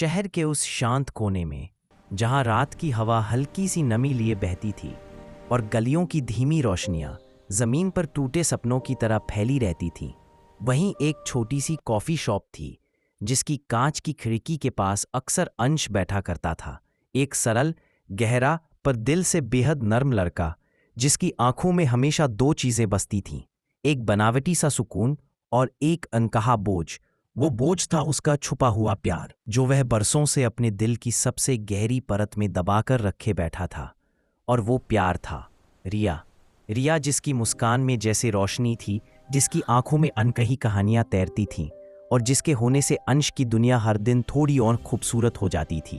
शहर के उस शांत कोने में, जहां रात की हवा हल्की सी नमी लिए बहती थी और गलियों की धीमी रोशनियां जमीन पर टूटे सपनों की तरह फैली रहती थीं, वहीं एक छोटी सी कॉफ़ी शॉप थी जिसकी कांच की खिड़की के पास अक्सर अंश बैठा करता था। एक सरल, गहरा पर दिल से बेहद नर्म लड़का, जिसकी आंखों में हमेशा दो चीजें बसती थीं, एक बनावटी सा सुकून और एक अनकहा बोझ। वो बोझ था उसका छुपा हुआ प्यार, जो वह बरसों से अपने दिल की सबसे गहरी परत में दबाकर रखे बैठा था। और वो प्यार था रिया। रिया जिसकी मुस्कान में जैसे रोशनी थी, जिसकी आंखों में अनकही कहानियां तैरती थीं और जिसके होने से अंश की दुनिया हर दिन थोड़ी और खूबसूरत हो जाती थी।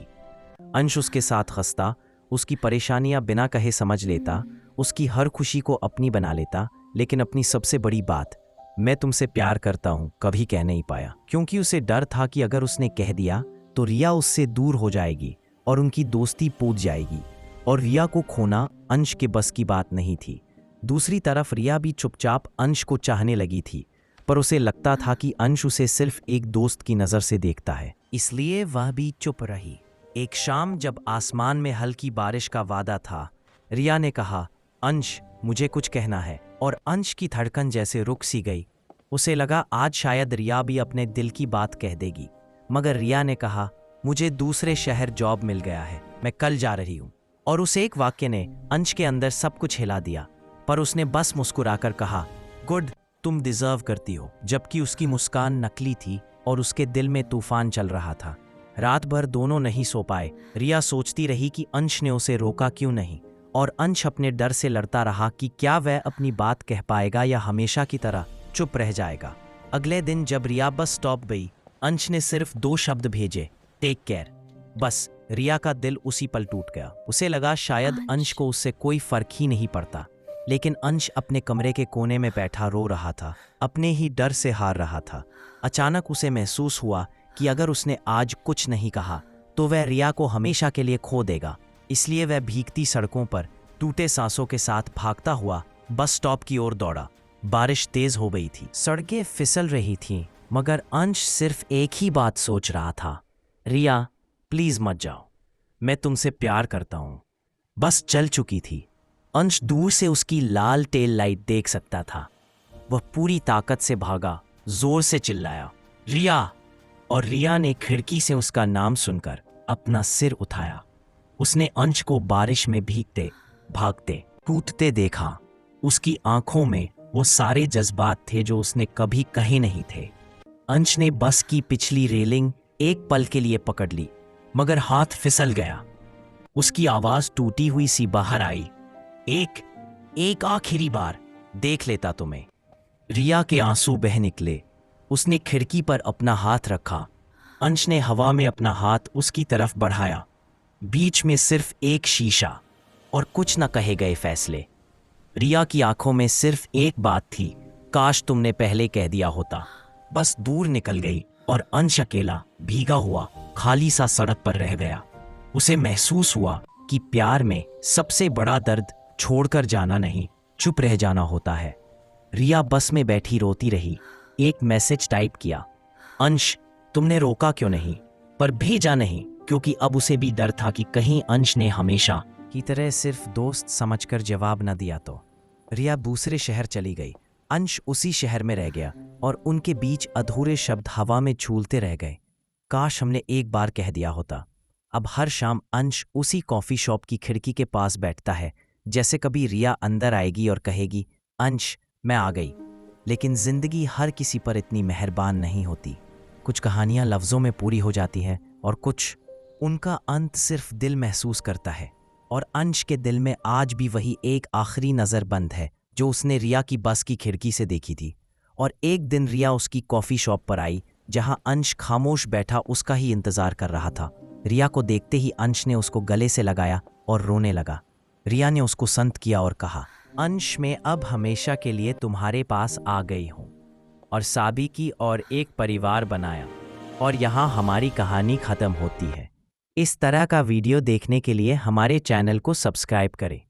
अंश उसके साथ हंसता, उसकी परेशानियां बिना कहे समझ लेता, उसकी हर खुशी को अपनी बना लेता, लेकिन अपनी सबसे बड़ी बात, मैं तुमसे प्यार करता हूं, कभी कह नहीं पाया, क्योंकि उसे डर था कि अगर उसने कह दिया तो रिया उससे दूर हो जाएगी और उनकी दोस्ती टूट जाएगी। और रिया को खोना अंश के बस की बात नहीं थी। दूसरी तरफ रिया भी चुपचाप अंश को चाहने लगी थी, पर उसे लगता था कि अंश उसे सिर्फ एक दोस्त की नज़र से देखता है, इसलिए वह भी चुप रही। एक शाम जब आसमान में हल्की बारिश का वादा था, रिया ने कहा, अंश, मुझे कुछ कहना है। और अंश की धड़कन जैसे रुक सी गई। उसे लगा आज शायद रिया भी अपने दिल की बात कह देगी, मगर रिया ने कहा, मुझे दूसरे शहर जॉब मिल गया है, मैं कल जा रही हूँ। और उस एक वाक्य ने अंश के अंदर सब कुछ हिला दिया, पर उसने बस मुस्कुराकर कहा, गुड, तुम डिजर्व करती हो। जबकि उसकी मुस्कान नकली थी और उसके दिल में तूफान चल रहा था। रात भर दोनों नहीं सो पाए। रिया सोचती रही कि अंश ने उसे रोका क्यों नहीं, और अंश अपने डर से लड़ता रहा कि क्या वह अपनी बात कह पाएगा या हमेशा की तरह चुप रह जाएगा। अगले दिन जब रिया बस स्टॉप गई, अंश ने सिर्फ 2 शब्द भेजे, टेक केयर। बस रिया का दिल उसी पल टूट गया। उसे लगा शायद अंश को उससे कोई फर्क ही नहीं पड़ता, लेकिन अंश अपने कमरे के कोने में बैठा रो रहा था, अपने ही डर से हार रहा था। अचानक उसे महसूस हुआ कि अगर उसने आज कुछ नहीं कहा तो वह रिया को हमेशा के लिए खो देगा। इसलिए वह भीगती सड़कों पर टूटे सांसों के साथ भागता हुआ बस स्टॉप की ओर दौड़ा। बारिश तेज हो गई थी, सड़कें फिसल रही थीं, मगर अंश सिर्फ एक ही बात सोच रहा था, रिया प्लीज मत जाओ, मैं तुमसे प्यार करता हूं। बस चल चुकी थी। अंश दूर से उसकी लाल टेल लाइट देख सकता था। वह पूरी ताकत से भागा, जोर से चिल्लाया, रिया। और रिया ने खिड़की से उसका नाम सुनकर अपना सिर उठाया। उसने अंश को बारिश में भीगते, भागते, कूदते देखा। उसकी आंखों में वो सारे जज्बात थे जो उसने कभी कहे नहीं थे। अंश ने बस की पिछली रेलिंग एक पल के लिए पकड़ ली, मगर हाथ फिसल गया। उसकी आवाज टूटी हुई सी बाहर आई, एक आखिरी बार देख लेता तुम्हें। रिया के आंसू बह निकले। उसने खिड़की पर अपना हाथ रखा। अंश ने हवा में अपना हाथ उसकी तरफ बढ़ाया। बीच में सिर्फ एक शीशा और कुछ न कहे गए फैसले। रिया की आंखों में सिर्फ एक बात थी, काश तुमने पहले कह दिया होता। बस दूर निकल गई और अंश अकेला, भीगा हुआ, खाली सा सड़क पर रह गया। उसे महसूस हुआ कि प्यार में सबसे बड़ा दर्द छोड़कर जाना नहीं, चुप रह जाना होता है। रिया बस में बैठी रोती रही। एक मैसेज टाइप किया, अंश, तुमने रोका क्यों नहीं? पर भेजा नहीं, क्योंकि अब उसे भी डर था कि कहीं अंश ने हमेशा की तरह सिर्फ दोस्त समझकर जवाब न दिया तो। रिया दूसरे शहर चली गई। अंश उसी शहर में रह गया और उनके बीच अधूरे शब्द हवा में झूलते रह गए। काश हमने एक बार कह दिया होता। अब हर शाम अंश उसी कॉफी शॉप की खिड़की के पास बैठता है, जैसे कभी रिया अंदर आएगी और कहेगी, अंश, मैं आ गई। लेकिन जिंदगी हर किसी पर इतनी मेहरबान नहीं होती। कुछ कहानियां लफ्जों में पूरी हो जाती हैं और कुछ उनका अंत सिर्फ दिल महसूस करता है। और अंश के दिल में आज भी वही एक आखिरी नज़र बंद है जो उसने रिया की बस की खिड़की से देखी थी। और एक दिन रिया उसकी कॉफ़ी शॉप पर आई, जहां अंश खामोश बैठा उसका ही इंतज़ार कर रहा था। रिया को देखते ही अंश ने उसको गले से लगाया और रोने लगा। रिया ने उसको संत किया और कहा, अंश, मैं अब हमेशा के लिए तुम्हारे पास आ गई हूँ। और शादी की और एक परिवार बनाया, और यहाँ हमारी कहानी ख़त्म होती है। इस तरह का वीडियो देखने के लिए हमारे चैनल को सब्सक्राइब करें।